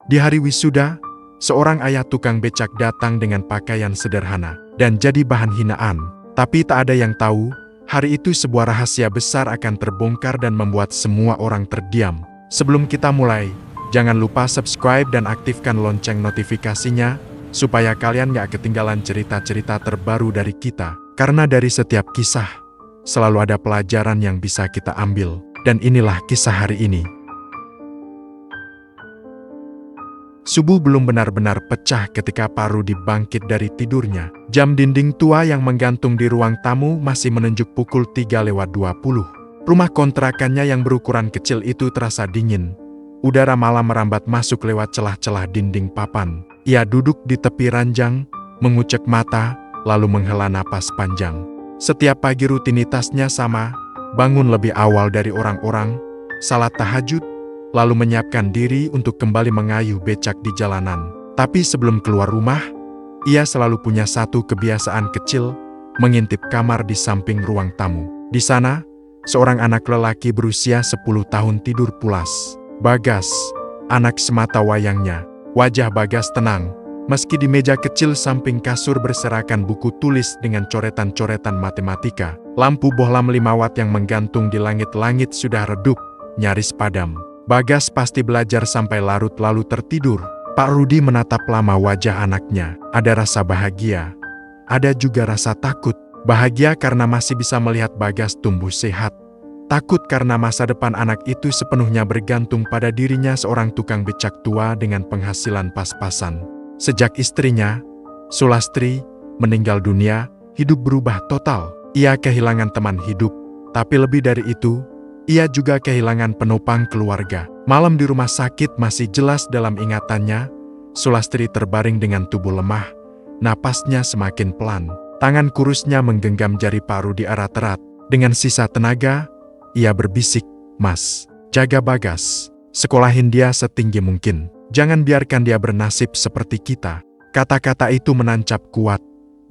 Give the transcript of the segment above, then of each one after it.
Di hari wisuda, seorang ayah tukang becak datang dengan pakaian sederhana dan jadi bahan hinaan. Tapi tak ada yang tahu, hari itu sebuah rahasia besar akan terbongkar dan membuat semua orang terdiam. Sebelum kita mulai, jangan lupa subscribe dan aktifkan lonceng notifikasinya, supaya kalian gak ketinggalan cerita-cerita terbaru dari kita. Karena dari setiap kisah, selalu ada pelajaran yang bisa kita ambil. Dan inilah kisah hari ini. Subuh belum benar-benar pecah ketika Pak Rudi bangkit dari tidurnya. Jam dinding tua yang menggantung di ruang tamu masih menunjuk pukul 3:20. Rumah kontrakannya yang berukuran kecil itu terasa dingin. Udara malam merambat masuk lewat celah-celah dinding papan. Ia duduk di tepi ranjang, mengucek mata, lalu menghela napas panjang. Setiap pagi rutinitasnya sama, bangun lebih awal dari orang-orang, salat tahajud, lalu menyiapkan diri untuk kembali mengayuh becak di jalanan. Tapi sebelum keluar rumah, ia selalu punya satu kebiasaan kecil, mengintip kamar di samping ruang tamu. Di sana, seorang anak lelaki berusia 10 tahun tidur pulas. Bagas, anak semata wayangnya. Wajah Bagas tenang, meski di meja kecil samping kasur berserakan buku tulis dengan coretan-coretan matematika. Lampu bohlam 5 watt yang menggantung di langit-langit sudah redup, nyaris padam. Bagas pasti belajar sampai larut lalu tertidur. Pak Rudi menatap lama wajah anaknya. Ada rasa bahagia, ada juga rasa takut. Bahagia karena masih bisa melihat Bagas tumbuh sehat. Takut karena masa depan anak itu sepenuhnya bergantung pada dirinya seorang tukang becak tua dengan penghasilan pas-pasan. Sejak istrinya, Sulastri, meninggal dunia, hidup berubah total. Ia kehilangan teman hidup, tapi lebih dari itu, ia juga kehilangan penopang keluarga. Malam di rumah sakit masih jelas dalam ingatannya. Sulastri terbaring dengan tubuh lemah, napasnya semakin pelan. Tangan kurusnya menggenggam jari Pak Rudi erat-erat. Dengan sisa tenaga, ia berbisik, "Mas, jaga Bagas. Sekolahin dia setinggi mungkin. Jangan biarkan dia bernasib seperti kita." Kata-kata itu menancap kuat,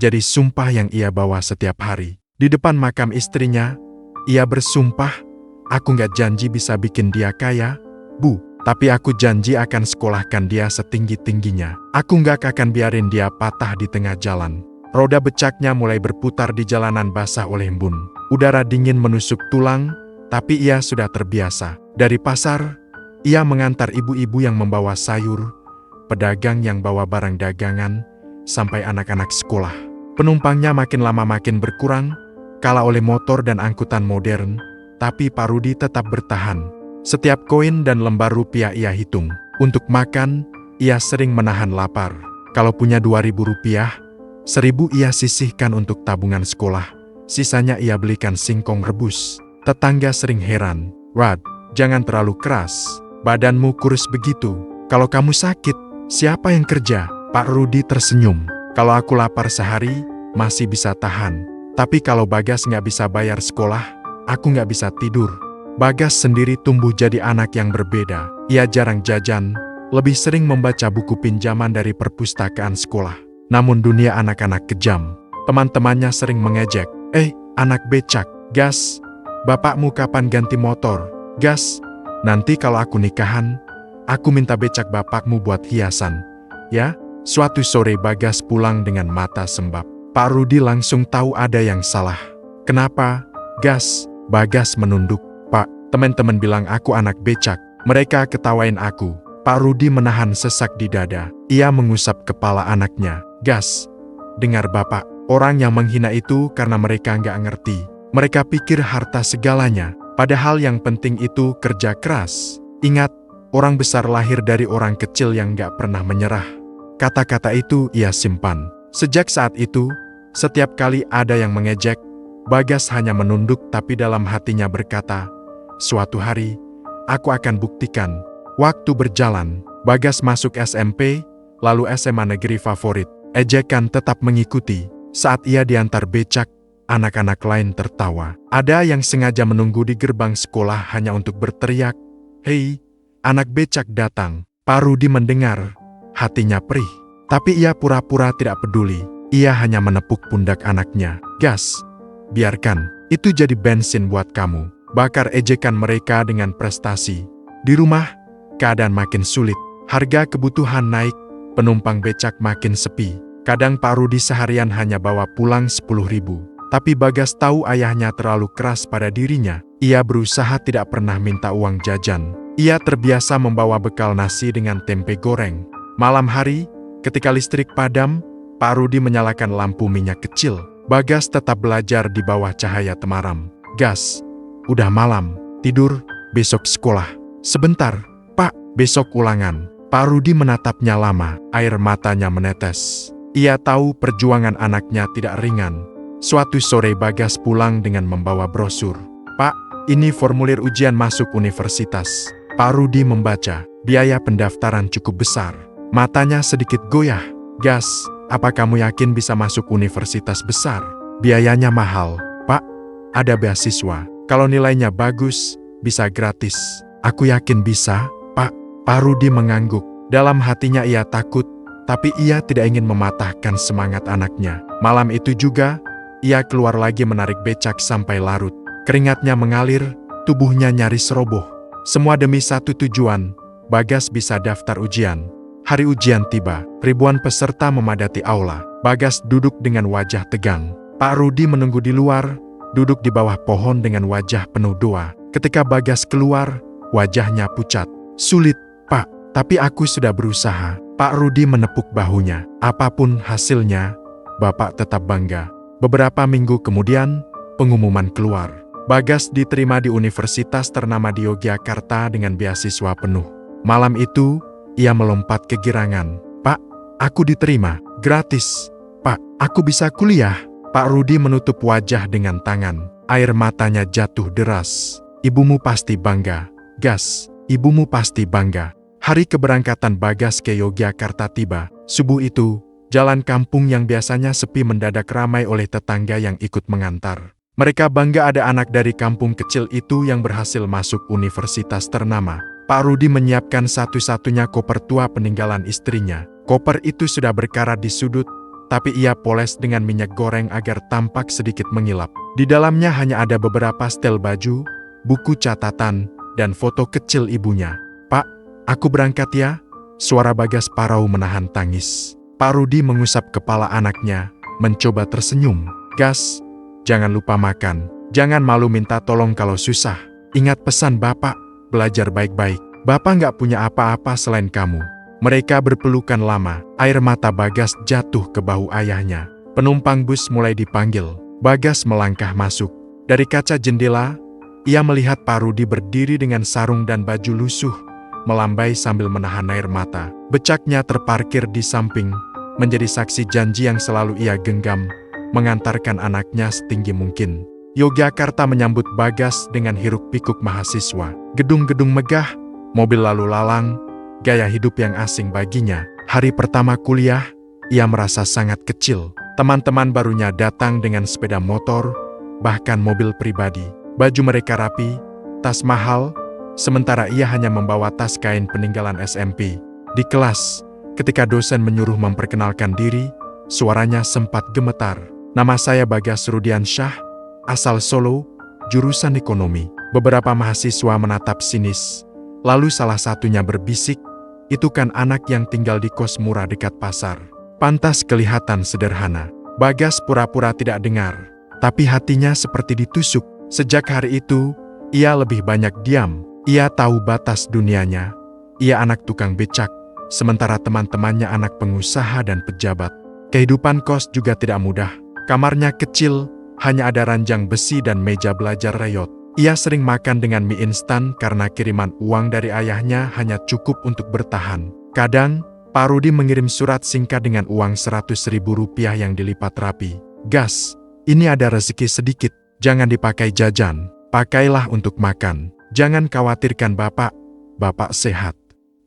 jadi sumpah yang ia bawa setiap hari. Di depan makam istrinya, ia bersumpah, "Aku gak janji bisa bikin dia kaya, Bu. Tapi aku janji akan sekolahkan dia setinggi-tingginya. Aku gak akan biarin dia patah di tengah jalan." Roda becaknya mulai berputar di jalanan basah oleh embun. Udara dingin menusuk tulang, tapi ia sudah terbiasa. Dari pasar, ia mengantar ibu-ibu yang membawa sayur, pedagang yang bawa barang dagangan, sampai anak-anak sekolah. Penumpangnya makin lama makin berkurang, kalah oleh motor dan angkutan modern, tapi Pak Rudi tetap bertahan. Setiap koin dan lembar rupiah ia hitung. Untuk makan, ia sering menahan lapar. Kalau punya 2.000 rupiah, 1.000 ia sisihkan untuk tabungan sekolah. Sisanya ia belikan singkong rebus. Tetangga sering heran, "Rad, jangan terlalu keras. Badanmu kurus begitu. Kalau kamu sakit, siapa yang kerja?" Pak Rudi tersenyum. "Kalau aku lapar sehari, masih bisa tahan. Tapi kalau Bagas nggak bisa bayar sekolah, aku nggak bisa tidur." Bagas sendiri tumbuh jadi anak yang berbeda. Ia jarang jajan, lebih sering membaca buku pinjaman dari perpustakaan sekolah. Namun dunia anak-anak kejam. Teman-temannya sering mengejek, anak becak, gas. Bapakmu kapan ganti motor? Gas. Nanti kalau aku nikahan, aku minta becak bapakmu buat hiasan. Ya?" Suatu sore Bagas pulang dengan mata sembab. Pak Rudi langsung tahu ada yang salah. "Kenapa, Gas?" Bagas menunduk. "Pak, teman-teman bilang aku anak becak. Mereka ketawain aku." Pak Rudi menahan sesak di dada. Ia mengusap kepala anaknya. "Gas, dengar Bapak. Orang yang menghina itu karena mereka nggak ngerti. Mereka pikir harta segalanya. Padahal yang penting itu kerja keras. Ingat, orang besar lahir dari orang kecil yang nggak pernah menyerah." Kata-kata itu ia simpan. Sejak saat itu, setiap kali ada yang mengejek, Bagas hanya menunduk tapi dalam hatinya berkata, "Suatu hari, aku akan buktikan." Waktu berjalan, Bagas masuk SMP, lalu SMA negeri favorit. Ejekan tetap mengikuti. Saat ia diantar becak, anak-anak lain tertawa. Ada yang sengaja menunggu di gerbang sekolah hanya untuk berteriak, "Hei, anak becak datang." Pak Rudi mendengar, hatinya perih. Tapi ia pura-pura tidak peduli. Ia hanya menepuk pundak anaknya. "Gas, biarkan, itu jadi bensin buat kamu." Bakar ejekan mereka dengan prestasi. Di rumah, keadaan makin sulit. Harga kebutuhan naik, penumpang becak makin sepi. Kadang Pak Rudi seharian hanya bawa pulang 10.000. Tapi Bagas tahu ayahnya terlalu keras pada dirinya. Ia berusaha tidak pernah minta uang jajan. Ia terbiasa membawa bekal nasi dengan tempe goreng. Malam hari, ketika listrik padam, Pak Rudi menyalakan lampu minyak kecil. Bagas tetap belajar di bawah cahaya temaram. "Gas, udah malam, tidur, besok sekolah." "Sebentar, Pak, besok ulangan." Pak Rudi menatapnya lama, air matanya menetes. Ia tahu perjuangan anaknya tidak ringan. Suatu sore Bagas pulang dengan membawa brosur. "Pak, ini formulir ujian masuk universitas." Pak Rudi membaca, biaya pendaftaran cukup besar. Matanya sedikit goyah. "Gas, apa kamu yakin bisa masuk universitas besar? Biayanya mahal." "Pak, ada beasiswa. Kalau nilainya bagus, bisa gratis." "Aku yakin bisa, Pak." Pak Rudi mengangguk. Dalam hatinya ia takut, tapi ia tidak ingin mematahkan semangat anaknya. Malam itu juga, ia keluar lagi menarik becak sampai larut. Keringatnya mengalir, tubuhnya nyaris roboh. Semua demi satu tujuan, Bagas bisa daftar ujian. Hari ujian tiba, ribuan peserta memadati aula. Bagas duduk dengan wajah tegang. Pak Rudi menunggu di luar, duduk di bawah pohon dengan wajah penuh doa. Ketika Bagas keluar, wajahnya pucat. "Sulit, Pak, tapi aku sudah berusaha." Pak Rudi menepuk bahunya. "Apapun hasilnya, Bapak tetap bangga." Beberapa minggu kemudian, pengumuman keluar. Bagas diterima di universitas ternama di Yogyakarta dengan beasiswa penuh. Malam itu, ia melompat kegirangan. "Pak, aku diterima. Gratis. Pak, aku bisa kuliah." Pak Rudi menutup wajah dengan tangan. Air matanya jatuh deras. "Ibumu pasti bangga, Gas. Ibumu pasti bangga." Hari keberangkatan Bagas ke Yogyakarta tiba. Subuh itu, jalan kampung yang biasanya sepi mendadak ramai oleh tetangga yang ikut mengantar. Mereka bangga ada anak dari kampung kecil itu yang berhasil masuk universitas ternama. Pak Rudi menyiapkan satu-satunya koper tua peninggalan istrinya. Koper itu sudah berkarat di sudut, tapi ia poles dengan minyak goreng agar tampak sedikit mengilap. Di dalamnya hanya ada beberapa setel baju, buku catatan, dan foto kecil ibunya. "Pak, aku berangkat ya." Suara Bagas parau menahan tangis. Pak Rudi mengusap kepala anaknya, mencoba tersenyum. "Gas, jangan lupa makan. Jangan malu minta tolong kalau susah. Ingat pesan Bapak, belajar baik-baik. Bapak nggak punya apa-apa selain kamu." Mereka berpelukan lama. Air mata Bagas jatuh ke bahu ayahnya. Penumpang bus mulai dipanggil. Bagas melangkah masuk. Dari kaca jendela, ia melihat Pak Rudi berdiri dengan sarung dan baju lusuh, melambai sambil menahan air mata. Becaknya terparkir di samping, menjadi saksi janji yang selalu ia genggam, mengantarkan anaknya setinggi mungkin. Yogyakarta menyambut Bagas dengan hiruk-pikuk mahasiswa. Gedung-gedung megah, mobil lalu lalang, gaya hidup yang asing baginya. Hari pertama kuliah, ia merasa sangat kecil. Teman-teman barunya datang dengan sepeda motor, bahkan mobil pribadi. Baju mereka rapi, tas mahal, sementara ia hanya membawa tas kain peninggalan SMP. Di kelas, ketika dosen menyuruh memperkenalkan diri, suaranya sempat gemetar. "Nama saya Bagas Rudiansyah, asal Solo, jurusan ekonomi." Beberapa mahasiswa menatap sinis. Lalu salah satunya berbisik, "Itu kan anak yang tinggal di kos murah dekat pasar." Pantas kelihatan sederhana. Bagas pura-pura tidak dengar, tapi hatinya seperti ditusuk. Sejak hari itu, ia lebih banyak diam. Ia tahu batas dunianya. Ia anak tukang becak, sementara teman-temannya anak pengusaha dan pejabat. Kehidupan kos juga tidak mudah. Kamarnya kecil, hanya ada ranjang besi dan meja belajar reyot. Ia sering makan dengan mie instan karena kiriman uang dari ayahnya hanya cukup untuk bertahan. Kadang, Pak Rudi mengirim surat singkat dengan uang Rp100.000 yang dilipat rapi. "Gas, ini ada rezeki sedikit. Jangan dipakai jajan, pakailah untuk makan. Jangan khawatirkan Bapak, Bapak sehat."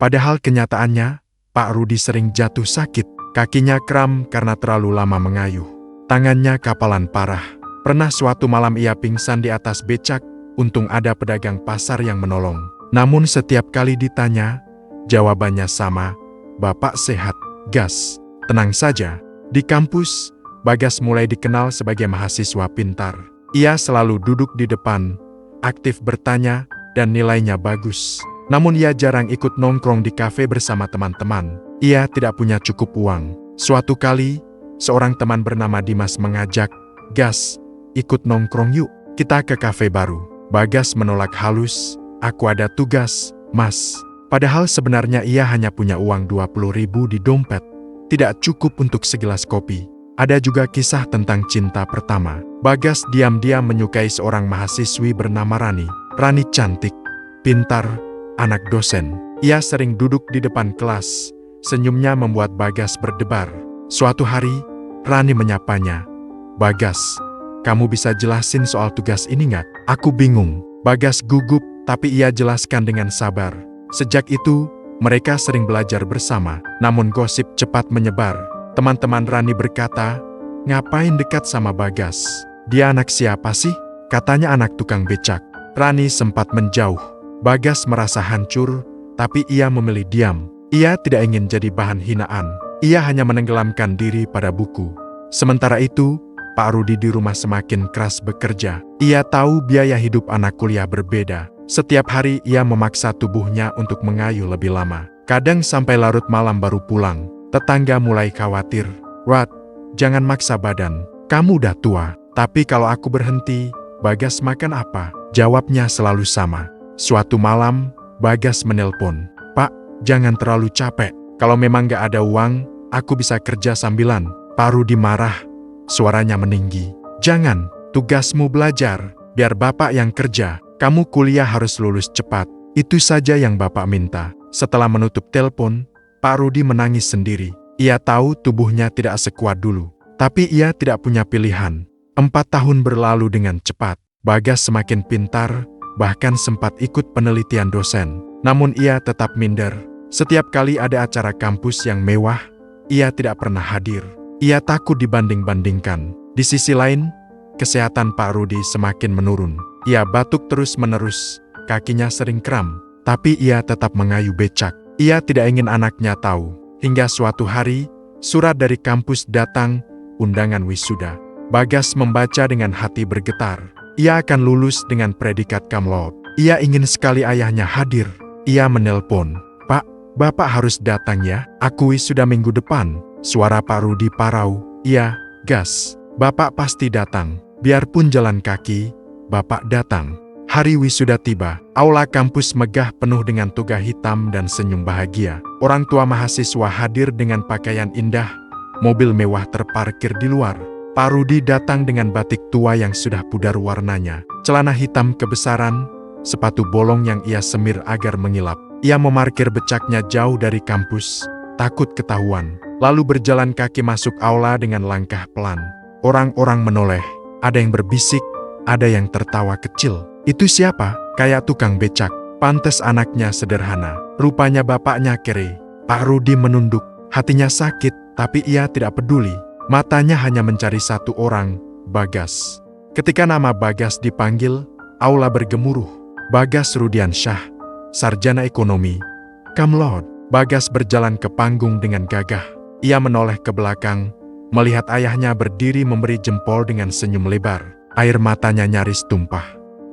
Padahal kenyataannya, Pak Rudi sering jatuh sakit. Kakinya kram karena terlalu lama mengayuh. Tangannya kapalan parah. Pernah suatu malam ia pingsan di atas becak, untung ada pedagang pasar yang menolong. Namun setiap kali ditanya, jawabannya sama, "Bapak sehat, Gas. Tenang saja." Di kampus, Bagas mulai dikenal sebagai mahasiswa pintar. Ia selalu duduk di depan, aktif bertanya, dan nilainya bagus. Namun ia jarang ikut nongkrong di kafe bersama teman-teman. Ia tidak punya cukup uang. Suatu kali, seorang teman bernama Dimas mengajak, "Gas, ikut nongkrong yuk, kita ke kafe baru." Bagas menolak halus, "Aku ada tugas, Mas." Padahal sebenarnya ia hanya punya uang 20.000 di dompet. Tidak cukup untuk segelas kopi. Ada juga kisah tentang cinta pertama. Bagas diam-diam menyukai seorang mahasiswi bernama Rani. Rani cantik, pintar, anak dosen. Ia sering duduk di depan kelas. Senyumnya membuat Bagas berdebar. Suatu hari, Rani menyapanya. "Bagas, kamu bisa jelasin soal tugas ini nggak? Aku bingung." Bagas gugup, tapi ia jelaskan dengan sabar. Sejak itu, mereka sering belajar bersama. Namun gosip cepat menyebar. Teman-teman Rani berkata, "Ngapain dekat sama Bagas? Dia anak siapa sih?" Katanya anak tukang becak. Rani sempat menjauh. Bagas merasa hancur, tapi ia memilih diam. Ia tidak ingin jadi bahan hinaan. Ia hanya menenggelamkan diri pada buku. Sementara itu, Pak Rudi di rumah semakin keras bekerja. Ia tahu biaya hidup anak kuliah berbeda. Setiap hari ia memaksa tubuhnya untuk mengayuh lebih lama. Kadang sampai larut malam baru pulang. Tetangga mulai khawatir. "Wat, jangan maksa badan. Kamu udah tua." "Tapi kalau aku berhenti, Bagas makan apa?" Jawabnya selalu sama. Suatu malam, Bagas menelpon. "Pak, jangan terlalu capek. Kalau memang gak ada uang, aku bisa kerja sambilan." Pak Rudi marah. Suaranya meninggi. "Jangan, tugasmu belajar. Biar Bapak yang kerja. Kamu kuliah harus lulus cepat. Itu saja yang Bapak minta." Setelah menutup telepon, Pak Rudi menangis sendiri. Ia tahu tubuhnya tidak sekuat dulu. Tapi ia tidak punya pilihan. 4 tahun berlalu dengan cepat. Bagas semakin pintar, bahkan sempat ikut penelitian dosen. Namun ia tetap minder. Setiap kali ada acara kampus yang mewah, ia tidak pernah hadir. Ia takut dibanding-bandingkan. Di sisi lain, kesehatan Pak Rudi semakin menurun. Ia batuk terus-menerus, kakinya sering kram. Tapi ia tetap mengayuh becak. Ia tidak ingin anaknya tahu. Hingga suatu hari, surat dari kampus datang, undangan wisuda. Bagas membaca dengan hati bergetar. Ia akan lulus dengan predikat cum laude. Ia ingin sekali ayahnya hadir. Ia menelpon, "Pak, Bapak harus datang ya. Aku wisuda minggu depan." Suara Pak Rudi parau. "Iya, Gas. Bapak pasti datang. Biarpun jalan kaki, Bapak datang." Hari wisuda tiba. Aula kampus megah penuh dengan toga hitam dan senyum bahagia. Orang tua mahasiswa hadir dengan pakaian indah. Mobil mewah terparkir di luar. Pak Rudi datang dengan batik tua yang sudah pudar warnanya. Celana hitam kebesaran, sepatu bolong yang ia semir agar mengilap. Ia memarkir becaknya jauh dari kampus, takut ketahuan. Lalu berjalan kaki masuk aula dengan langkah pelan. Orang-orang menoleh. Ada yang berbisik, ada yang tertawa kecil. "Itu siapa? Kayak tukang becak. Pantes anaknya sederhana. Rupanya bapaknya kere." Pak Rudi menunduk. Hatinya sakit, tapi ia tidak peduli. Matanya hanya mencari satu orang, Bagas. Ketika nama Bagas dipanggil, aula bergemuruh. Bagas Rudiansyah, sarjana ekonomi, cum laude. Bagas berjalan ke panggung dengan gagah. Ia menoleh ke belakang, melihat ayahnya berdiri memberi jempol dengan senyum lebar. Air matanya nyaris tumpah.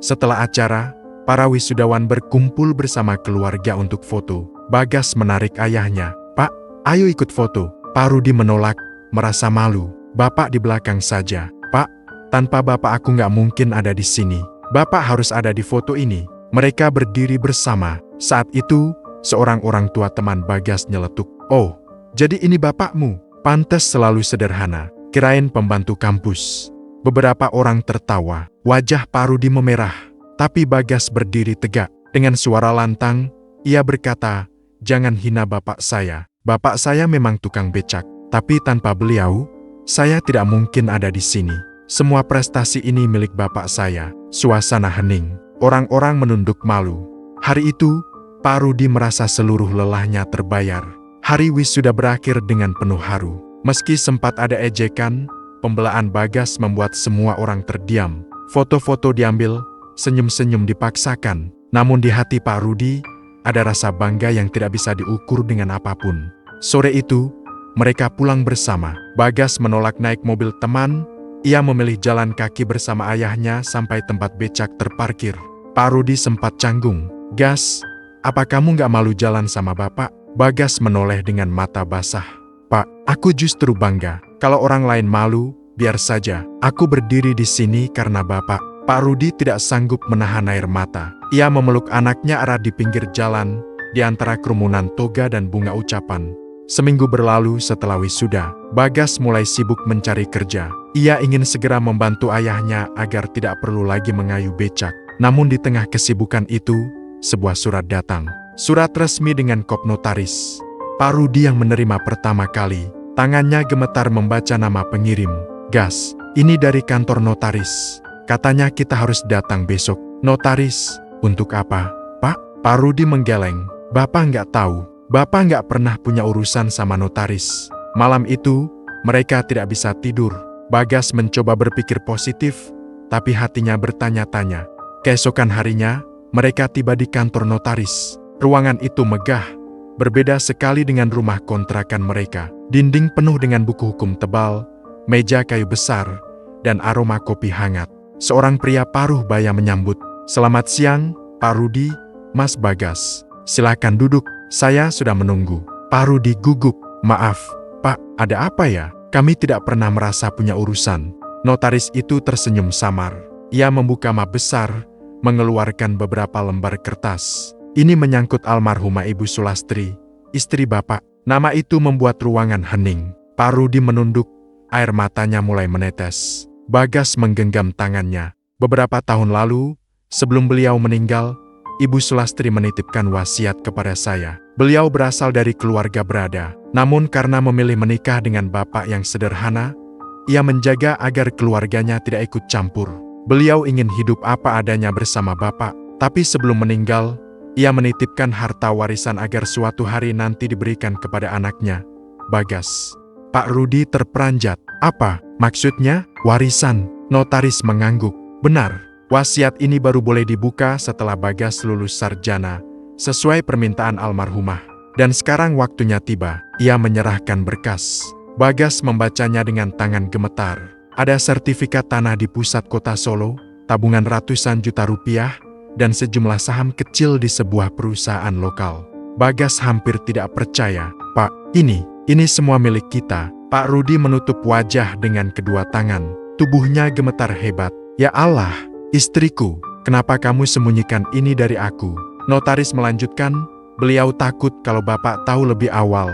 Setelah acara, para wisudawan berkumpul bersama keluarga untuk foto. Bagas menarik ayahnya. "Pak, ayo ikut foto." Pak Rudi menolak, merasa malu. "Bapak di belakang saja." "Pak, tanpa Bapak aku nggak mungkin ada di sini. Bapak harus ada di foto ini." Mereka berdiri bersama. Saat itu, seorang orang tua teman Bagas nyeletuk. "Oh, jadi ini bapakmu? Pantes selalu sederhana. Kirain pembantu kampus." Beberapa orang tertawa. Wajah Pak Rudi memerah. Tapi Bagas berdiri tegak. Dengan suara lantang, ia berkata, "Jangan hina bapak saya. Bapak saya memang tukang becak. Tapi tanpa beliau, saya tidak mungkin ada di sini. Semua prestasi ini milik bapak saya." Suasana hening. Orang-orang menunduk malu. Hari itu, Pak Rudi merasa seluruh lelahnya terbayar. Hari wisuda berakhir dengan penuh haru. Meski sempat ada ejekan, pembelaan Bagas membuat semua orang terdiam. Foto-foto diambil, senyum-senyum dipaksakan. Namun di hati Pak Rudi, ada rasa bangga yang tidak bisa diukur dengan apapun. Sore itu, mereka pulang bersama. Bagas menolak naik mobil teman. Ia memilih jalan kaki bersama ayahnya sampai tempat becak terparkir. Pak Rudi sempat canggung. "Gas, apa kamu gak malu jalan sama bapak? Bagas menoleh dengan mata basah. Pak, aku justru bangga. Kalau orang lain malu, biar saja. Aku berdiri di sini karena bapak. Pak Rudi tidak sanggup menahan air mata. Ia memeluk anaknya arah di pinggir jalan, di antara kerumunan toga dan bunga ucapan. Seminggu berlalu setelah wisuda, Bagas mulai sibuk mencari kerja. Ia ingin segera membantu ayahnya agar tidak perlu lagi mengayuh becak. Namun di tengah kesibukan itu, sebuah surat datang. Surat resmi dengan kop notaris. Pak Rudi yang menerima pertama kali. Tangannya gemetar membaca nama pengirim. Gas, ini dari kantor notaris. Katanya kita harus datang besok. Notaris, untuk apa? Pak? Pak Rudi menggeleng. Bapak nggak tahu. Bapak nggak pernah punya urusan sama notaris. Malam itu, mereka tidak bisa tidur. Bagas mencoba berpikir positif, tapi hatinya bertanya-tanya. Keesokan harinya, mereka tiba di kantor notaris. Ruangan itu megah, berbeda sekali dengan rumah kontrakan mereka. Dinding penuh dengan buku hukum tebal, meja kayu besar, dan aroma kopi hangat. Seorang pria paruh baya menyambut. Selamat siang, Pak Rudi, Mas Bagas. Silakan duduk, saya sudah menunggu. Pak Rudi gugup. Maaf, Pak, ada apa ya? Kami tidak pernah merasa punya urusan. Notaris itu tersenyum samar. Ia membuka map besar, mengeluarkan beberapa lembar kertas. Ini menyangkut almarhumah Ibu Sulastri, istri Bapak. Nama itu membuat ruangan hening. Pak Rudi menunduk, air matanya mulai menetes. Bagas menggenggam tangannya. Beberapa tahun lalu, sebelum beliau meninggal, Ibu Sulastri menitipkan wasiat kepada saya. Beliau berasal dari keluarga berada, namun karena memilih menikah dengan bapak yang sederhana, ia menjaga agar keluarganya tidak ikut campur. Beliau ingin hidup apa adanya bersama bapak, tapi sebelum meninggal, ia menitipkan harta warisan agar suatu hari nanti diberikan kepada anaknya, Bagas. Pak Rudi terperanjat. Apa maksudnya? Warisan? Notaris mengangguk. Benar, wasiat ini baru boleh dibuka setelah Bagas lulus sarjana, sesuai permintaan almarhumah. Dan sekarang waktunya tiba. Ia menyerahkan berkas. Bagas membacanya dengan tangan gemetar. Ada sertifikat tanah di pusat kota Solo, tabungan ratusan juta rupiah, dan sejumlah saham kecil di sebuah perusahaan lokal. Bagas hampir tidak percaya. Pak, ini semua milik kita. Pak Rudi menutup wajah dengan kedua tangan. Tubuhnya gemetar hebat. Ya Allah, istriku, kenapa kamu sembunyikan ini dari aku? Notaris melanjutkan, beliau takut kalau Bapak tahu lebih awal.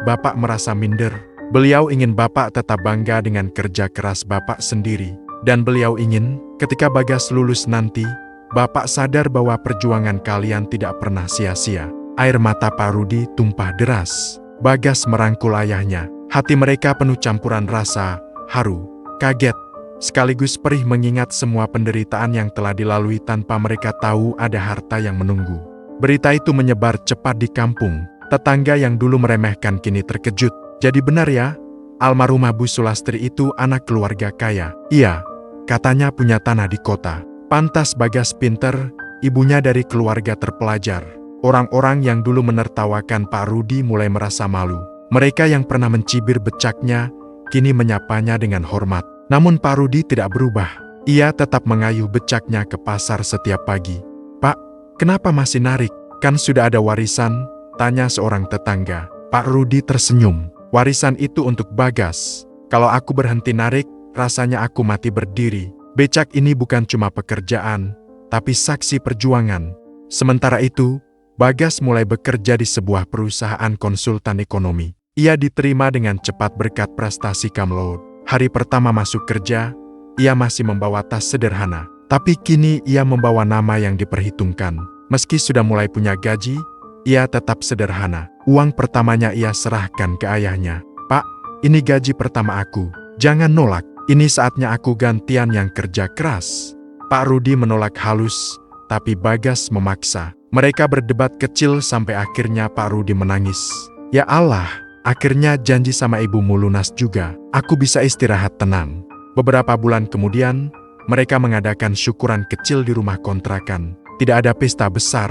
Bapak merasa minder. Beliau ingin Bapak tetap bangga dengan kerja keras Bapak sendiri. Dan beliau ingin, ketika Bagas lulus nanti, Bapak sadar bahwa perjuangan kalian tidak pernah sia-sia. Air mata Pak Rudi tumpah deras. Bagas merangkul ayahnya. Hati mereka penuh campuran rasa, haru, kaget, sekaligus perih mengingat semua penderitaan yang telah dilalui tanpa mereka tahu ada harta yang menunggu. Berita itu menyebar cepat di kampung. Tetangga yang dulu meremehkan kini terkejut. Jadi benar ya, almarhumah Bu Sulastri itu anak keluarga kaya. Iya, katanya punya tanah di kota. Pantas Bagas pinter, ibunya dari keluarga terpelajar. Orang-orang yang dulu menertawakan Pak Rudi mulai merasa malu. Mereka yang pernah mencibir becaknya, kini menyapanya dengan hormat. Namun Pak Rudi tidak berubah. Ia tetap mengayuh becaknya ke pasar setiap pagi. Pak, kenapa masih narik? Kan sudah ada warisan? Tanya seorang tetangga. Pak Rudi tersenyum. Warisan itu untuk Bagas. Kalau aku berhenti narik, rasanya aku mati berdiri. Becak ini bukan cuma pekerjaan, tapi saksi perjuangan. Sementara itu, Bagas mulai bekerja di sebuah perusahaan konsultan ekonomi. Ia diterima dengan cepat berkat prestasi Kamlot. Hari pertama masuk kerja, ia masih membawa tas sederhana. Tapi kini ia membawa nama yang diperhitungkan. Meski sudah mulai punya gaji, ia tetap sederhana. Uang pertamanya ia serahkan ke ayahnya. Pak, ini gaji pertama aku. Jangan nolak. Ini saatnya aku gantian yang kerja keras. Pak Rudi menolak halus, tapi Bagas memaksa. Mereka berdebat kecil sampai akhirnya Pak Rudi menangis. Ya Allah, akhirnya janji sama ibumu lunas juga. Aku bisa istirahat tenang. Beberapa bulan kemudian, mereka mengadakan syukuran kecil di rumah kontrakan. Tidak ada pesta besar,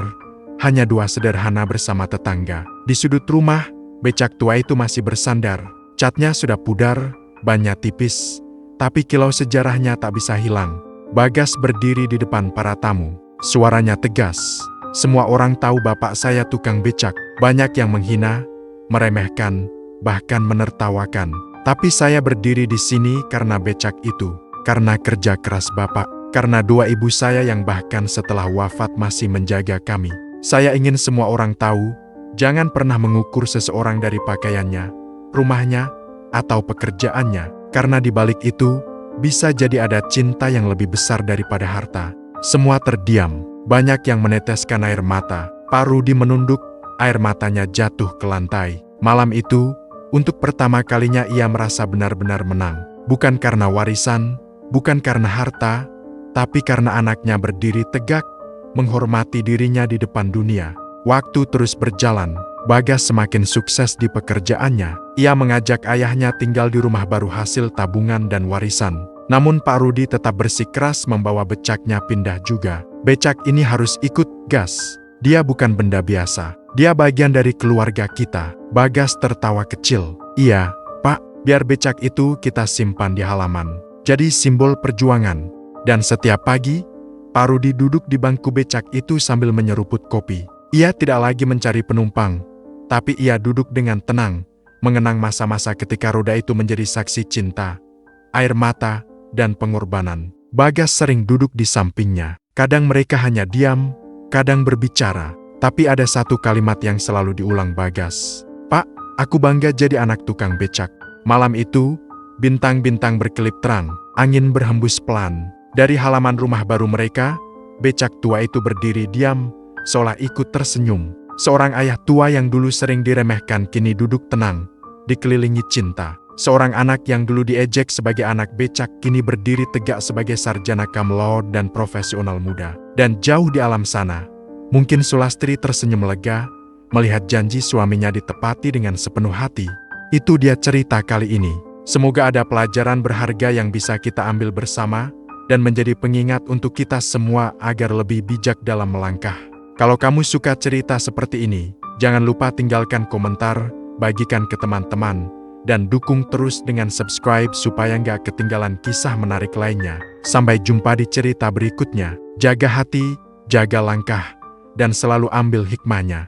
hanya dua sederhana bersama tetangga. Di sudut rumah, becak tua itu masih bersandar. Catnya sudah pudar, bannya tipis, tapi kilau sejarahnya tak bisa hilang. Bagas berdiri di depan para tamu. Suaranya tegas. Semua orang tahu bapak saya tukang becak. Banyak yang menghina, meremehkan, bahkan menertawakan. Tapi saya berdiri di sini karena becak itu, karena kerja keras bapak, karena dua ibu saya yang bahkan setelah wafat masih menjaga kami. Saya ingin semua orang tahu, jangan pernah mengukur seseorang dari pakaiannya, rumahnya, atau pekerjaannya, karena di balik itu, bisa jadi ada cinta yang lebih besar daripada harta. Semua terdiam, banyak yang meneteskan air mata. Pak Rudi menunduk, air matanya jatuh ke lantai. Malam itu, untuk pertama kalinya ia merasa benar-benar menang. Bukan karena warisan, bukan karena harta, tapi karena anaknya berdiri tegak, menghormati dirinya di depan dunia. Waktu terus berjalan, Bagas semakin sukses di pekerjaannya. Ia mengajak ayahnya tinggal di rumah baru hasil tabungan dan warisan. Namun Pak Rudi tetap bersikeras membawa becaknya pindah juga. Becak ini harus ikut gas. Dia bukan benda biasa. Dia bagian dari keluarga kita. Bagas tertawa kecil. Iya, Pak, biar becak itu kita simpan di halaman. Jadi simbol perjuangan. Dan setiap pagi, Pak Rudi duduk di bangku becak itu sambil menyeruput kopi. Ia tidak lagi mencari penumpang, tapi ia duduk dengan tenang, mengenang masa-masa ketika roda itu menjadi saksi cinta, air mata, dan pengorbanan. Bagas sering duduk di sampingnya. Kadang mereka hanya diam, kadang berbicara. Tapi ada satu kalimat yang selalu diulang Bagas. Pak, aku bangga jadi anak tukang becak. Malam itu, bintang-bintang berkelip terang, angin berhembus pelan. Dari halaman rumah baru mereka, becak tua itu berdiri diam, seolah ikut tersenyum. Seorang ayah tua yang dulu sering diremehkan kini duduk tenang, dikelilingi cinta. Seorang anak yang dulu diejek sebagai anak becak kini berdiri tegak sebagai sarjana cum laude dan profesional muda. Dan jauh di alam sana, mungkin Sulastri tersenyum lega, melihat janji suaminya ditepati dengan sepenuh hati. Itu dia cerita kali ini. Semoga ada pelajaran berharga yang bisa kita ambil bersama, dan menjadi pengingat untuk kita semua agar lebih bijak dalam melangkah. Kalau kamu suka cerita seperti ini, jangan lupa tinggalkan komentar, bagikan ke teman-teman, dan dukung terus dengan subscribe supaya nggak ketinggalan kisah menarik lainnya. Sampai jumpa di cerita berikutnya. Jaga hati, jaga langkah, dan selalu ambil hikmahnya.